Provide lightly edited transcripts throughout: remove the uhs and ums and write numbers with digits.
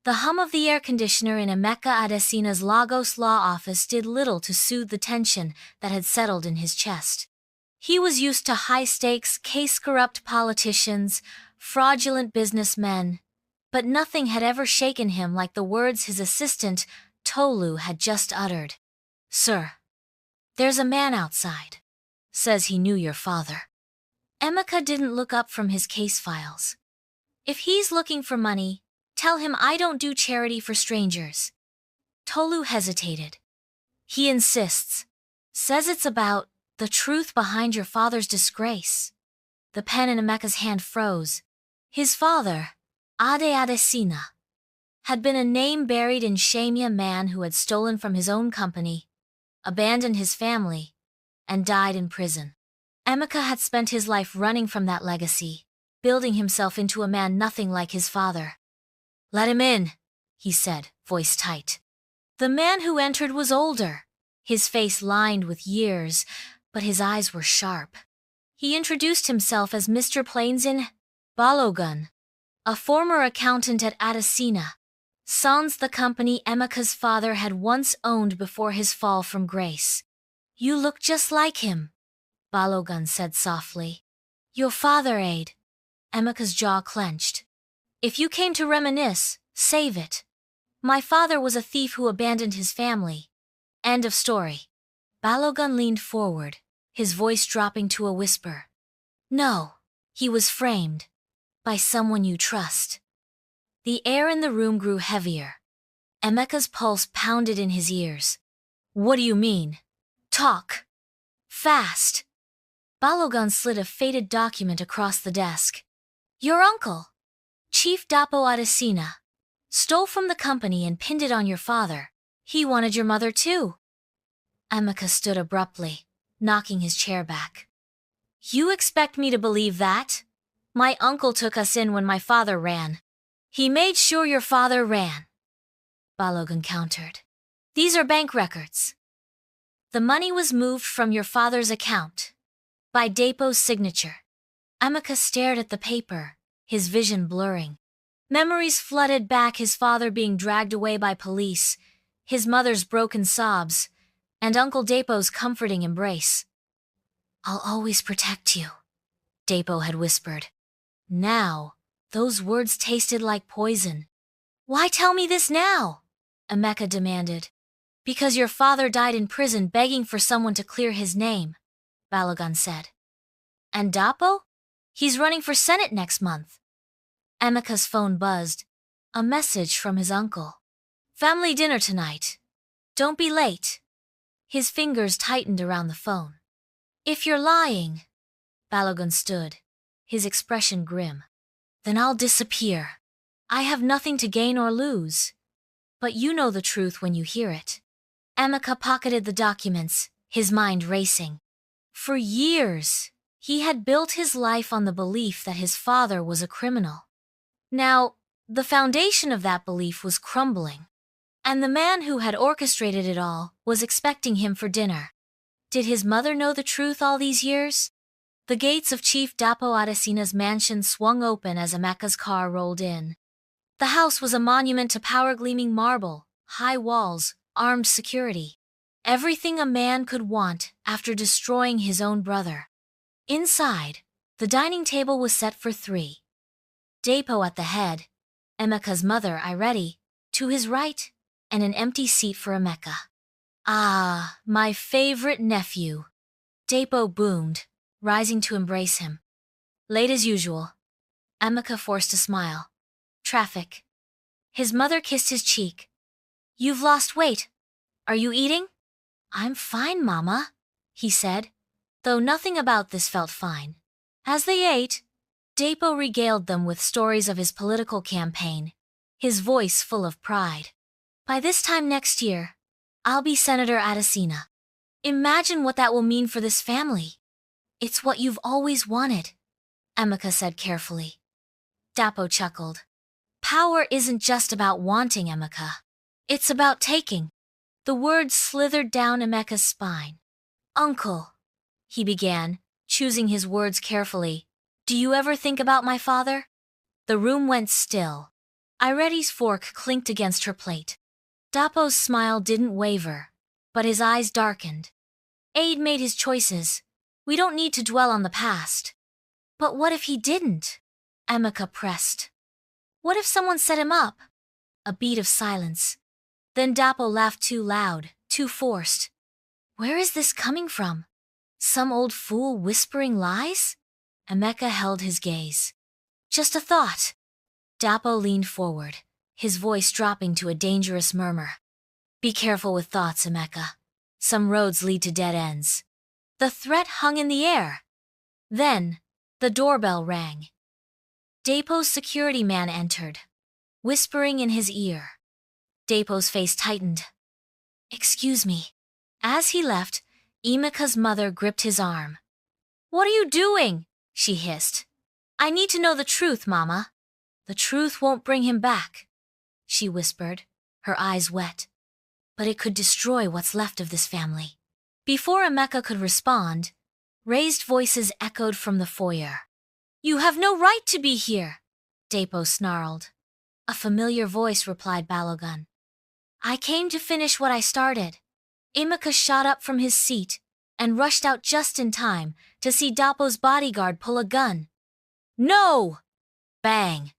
The hum of the air conditioner in Emeka Adesina's Lagos law office did little to soothe the tension that had settled in his chest. He was used to high-stakes, case-corrupt politicians, fraudulent businessmen, but nothing had ever shaken him like the words his assistant, Tolu, had just uttered. "Sir, there's a man outside. Says he knew your father." Emeka didn't look up from his case files. "If he's looking for money, tell him I don't do charity for strangers." Tolu hesitated. "He insists. Says it's about the truth behind your father's disgrace." The pen in Emeka's hand froze. His father, Ade Adesina, had been a name buried in shame, a man who had stolen from his own company, abandoned his family, and died in prison. Emeka had spent his life running from that legacy, building himself into a man nothing like his father. "Let him in," he said, voice tight. The man who entered was older, his face lined with years, but his eyes were sharp. He introduced himself as Mr. Plainsin Balogun, a former accountant at Adesina, sans the company Emeka's father had once owned before his fall from grace. "You look just like him," Balogun said softly. "Your father, Ade." Emeka's jaw clenched. "If you came to reminisce, save it. My father was a thief who abandoned his family. End of story." Balogun leaned forward, his voice dropping to a whisper. "No, he was framed. By someone you trust." The air in the room grew heavier. Emeka's pulse pounded in his ears. "What do you mean? Talk. Fast." Balogun slid a faded document across the desk. "Your uncle, Chief Dapo Adesina, stole from the company and pinned it on your father. He wanted your mother too." Emeka stood abruptly, knocking his chair back. "You expect me to believe that? My uncle took us in when my father ran. He made sure your father ran." Balogun countered. "These are bank records. The money was moved from your father's account, by Dapo's signature." Emeka stared at the paper, his vision blurring. Memories flooded back, his father being dragged away by police, his mother's broken sobs, and Uncle Dapo's comforting embrace. "I'll always protect you," Dapo had whispered. Now, those words tasted like poison. "Why tell me this now?" Emeka demanded. "Because your father died in prison begging for someone to clear his name," Balogun said. "And Dapo? He's running for Senate next month." Emeka's phone buzzed. A message from his uncle. "Family dinner tonight. Don't be late." His fingers tightened around the phone. "If you're lying," Balogun stood, his expression grim, "then I'll disappear. I have nothing to gain or lose. But you know the truth when you hear it." Emeka pocketed the documents, his mind racing. For years, he had built his life on the belief that his father was a criminal. Now, the foundation of that belief was crumbling, and the man who had orchestrated it all was expecting him for dinner. Did his mother know the truth all these years? The gates of Chief Dapo Adesina's mansion swung open as Emeka's car rolled in. The house was a monument to power-gleaming marble, high walls, armed security. Everything a man could want after destroying his own brother. Inside, the dining table was set for 3. Dapo at the head, Emeka's mother, Ireti, to his right, and an empty seat for Emeka. "Ah, my favorite nephew," Dapo boomed, rising to embrace him. "Late as usual." Emeka forced a smile. "Traffic." His mother kissed his cheek. "You've lost weight. Are you eating?" "I'm fine, Mama," he said, though nothing about this felt fine. As they ate, Dapo regaled them with stories of his political campaign, his voice full of pride. "By this time next year, I'll be Senator Adesina. Imagine what that will mean for this family." "It's what you've always wanted," Emeka said carefully. Dapo chuckled. "Power isn't just about wanting, Emeka. It's about taking." The words slithered down Emeka's spine. "Uncle," he began, choosing his words carefully, "do you ever think about my father?" The room went still. Ireti's fork clinked against her plate. Dapo's smile didn't waver, but his eyes darkened. Aid made his choices. We don't need to dwell on the past. But what if he didn't? Emeka pressed. What if someone set him up? A beat of silence. Then Dapo laughed too loud, too forced. Where is this coming from? Some old fool whispering lies? Emeka held his gaze. Just a thought. Dapo leaned forward, his voice dropping to a dangerous murmur. Be careful with thoughts, Emeka. Some roads lead to dead ends. The threat hung in the air. Then, the doorbell rang. Dapo's security man entered, whispering in his ear. Dapo's face tightened. Excuse me. As he left, Emeka's mother gripped his arm. What are you doing? She hissed. I need to know the truth, Mama. The truth won't bring him back, she whispered, her eyes wet. But it could destroy what's left of this family. Before Emeka could respond, raised voices echoed from the foyer. You have no right to be here, Dapo snarled. A familiar voice replied Balogun. I came to finish what I started. Emeka shot up from his seat and rushed out just in time to see Dapo's bodyguard pull a gun. No! Bang!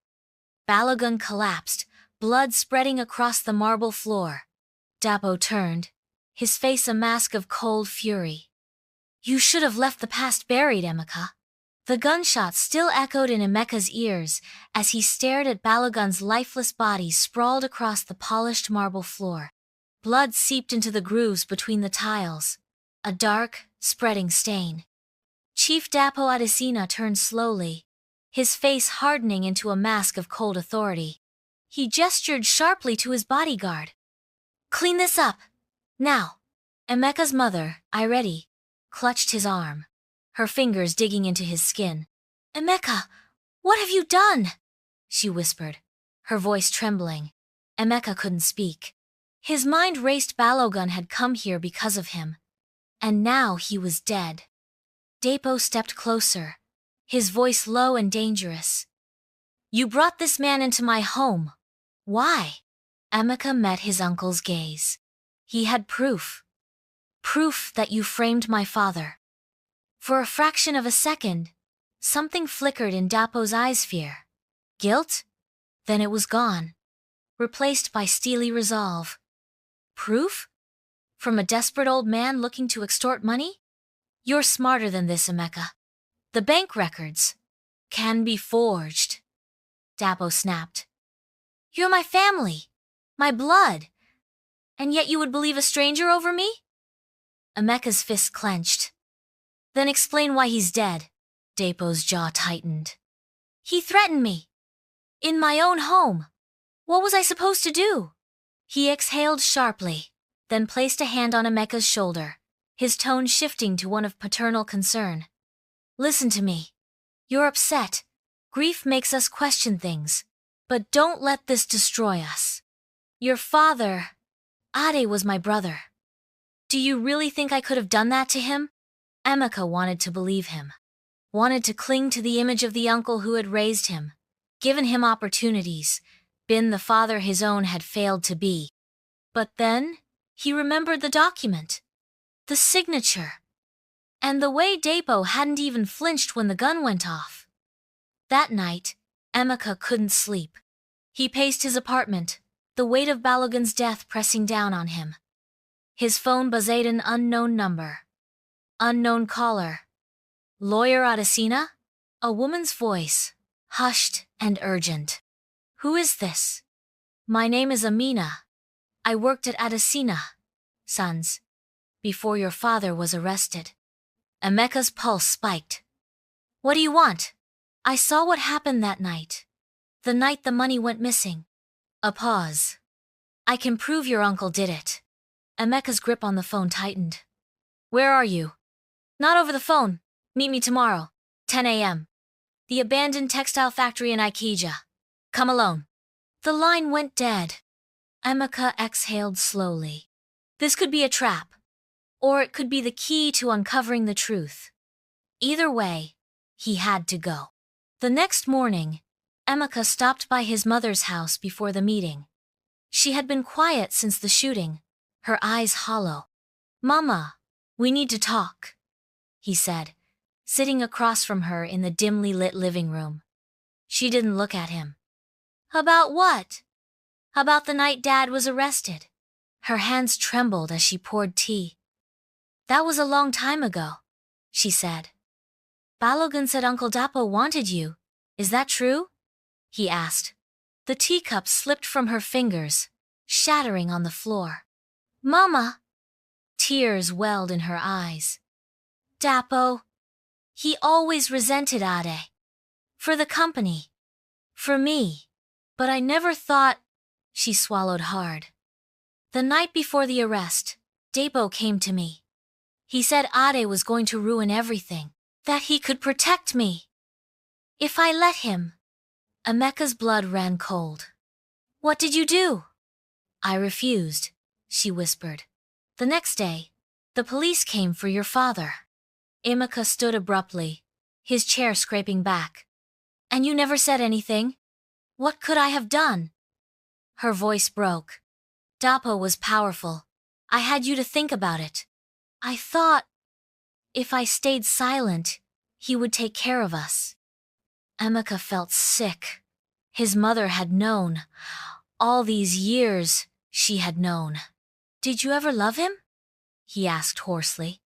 Balogun collapsed, blood spreading across the marble floor. Dapo turned, his face a mask of cold fury. You should have left the past buried, Emeka. The gunshot still echoed in Emeka's ears as he stared at Balogun's lifeless body sprawled across the polished marble floor. Blood seeped into the grooves between the tiles, a dark, spreading stain. Chief Dapo Adesina turned slowly, his face hardening into a mask of cold authority. He gestured sharply to his bodyguard. Clean this up, now. Emeka's mother, Ireti, clutched his arm, her fingers digging into his skin. Emeka, what have you done? She whispered, her voice trembling. Emeka couldn't speak. His mind raced. Balogun had come here because of him, and now he was dead. Dapo stepped closer, his voice low and dangerous. You brought this man into my home. Why? Emeka met his uncle's gaze. He had proof. Proof that you framed my father. For a fraction of a second, something flickered in Dapo's eyes. Fear. Guilt? Then it was gone, replaced by steely resolve. Proof? From a desperate old man looking to extort money? You're smarter than this, Emeka. The bank records can be forged. Dapo snapped. You're my family, my blood, and yet you would believe a stranger over me? Emeka's fist clenched. Then explain why he's dead. Dapo's jaw tightened. He threatened me. In my own home. What was I supposed to do? He exhaled sharply, then placed a hand on Emeka's shoulder, his tone shifting to one of paternal concern. Listen to me. You're upset. Grief makes us question things. But don't let this destroy us. Your father, Ade, was my brother. Do you really think I could have done that to him? Emeka wanted to believe him. Wanted to cling to the image of the uncle who had raised him, given him opportunities, been the father his own had failed to be. But then, he remembered the document. The signature. And the way Dapo hadn't even flinched when the gun went off. That night, Emeka couldn't sleep. He paced his apartment, the weight of Balogun's death pressing down on him. His phone buzzed an unknown number. Unknown caller. Lawyer Adesina? A woman's voice, hushed and urgent. Who is this? My name is Amina. I worked at Adesina, Sons, before your father was arrested. Emeka's pulse spiked. What do you want? I saw what happened that night. The night the money went missing. A pause. I can prove your uncle did it. Emeka's grip on the phone tightened. Where are you? Not over the phone. Meet me tomorrow, 10 a.m. The abandoned textile factory in Ikeja. Come alone. The line went dead. Emeka exhaled slowly. This could be a trap. Or it could be the key to uncovering the truth. Either way, he had to go. The next morning, Emeka stopped by his mother's house before the meeting. She had been quiet since the shooting, her eyes hollow. "Mama, we need to talk," he said, sitting across from her in the dimly lit living room. She didn't look at him. "About what?" "About the night Dad was arrested." Her hands trembled as she poured tea. "That was a long time ago," she said. "Balogun said Uncle Dapo wanted you. Is that true?" he asked. The teacup slipped from her fingers, shattering on the floor. "Mama!" Tears welled in her eyes. "Dapo. He always resented Ade. For the company. For me. But I never thought—" She swallowed hard. "The night before the arrest, Dapo came to me. He said Ade was going to ruin everything, that he could protect me. If I let him." Emeka's blood ran cold. "What did you do?" "I refused," she whispered. "The next day, the police came for your father." Emeka stood abruptly, his chair scraping back. "And you never said anything? What could I have done?" Her voice broke. "Dapo was powerful. I had you to think about it. I thought, if I stayed silent, he would take care of us." Emeka felt sick. His mother had known. All these years, she had known. "Did you ever love him?" he asked hoarsely.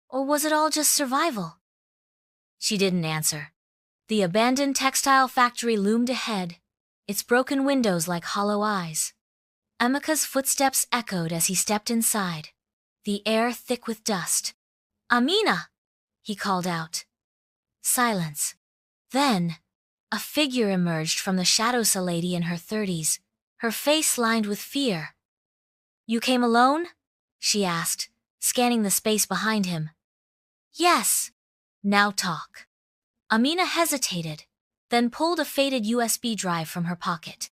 "Or was it all just survival?" She didn't answer. The abandoned textile factory loomed ahead, its broken windows like hollow eyes. Emeka's footsteps echoed as he stepped inside, the air thick with dust. "Amina!" he called out. Silence. Then, a figure emerged from the shadows, a lady in her 30s, her face lined with fear. "You came alone?" she asked, scanning the space behind him. "Yes." "Now talk." Amina hesitated, then pulled a faded USB drive from her pocket.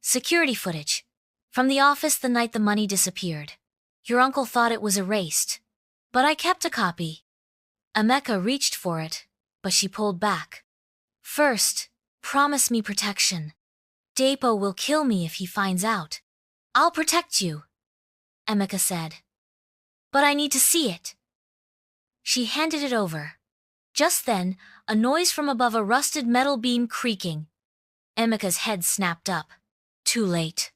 "Security footage. From the office the night the money disappeared. Your uncle thought it was erased. But I kept a copy." Emeka reached for it, but she pulled back. "First, promise me protection. Dapo will kill me if he finds out." "I'll protect you," Emeka said. "But I need to see it." She handed it over. Just then, a noise from above, a rusted metal beam creaking. Emeka's head snapped up. Too late.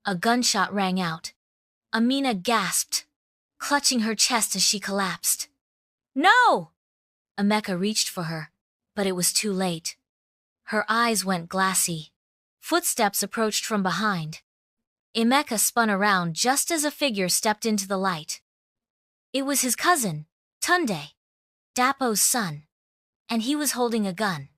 A gunshot rang out. Amina gasped, clutching her chest as she collapsed. "No!" Emeka reached for her, but it was too late. Her eyes went glassy. Footsteps approached from behind. Emeka spun around just as a figure stepped into the light. It was his cousin, Tunde, Dapo's son, and he was holding a gun.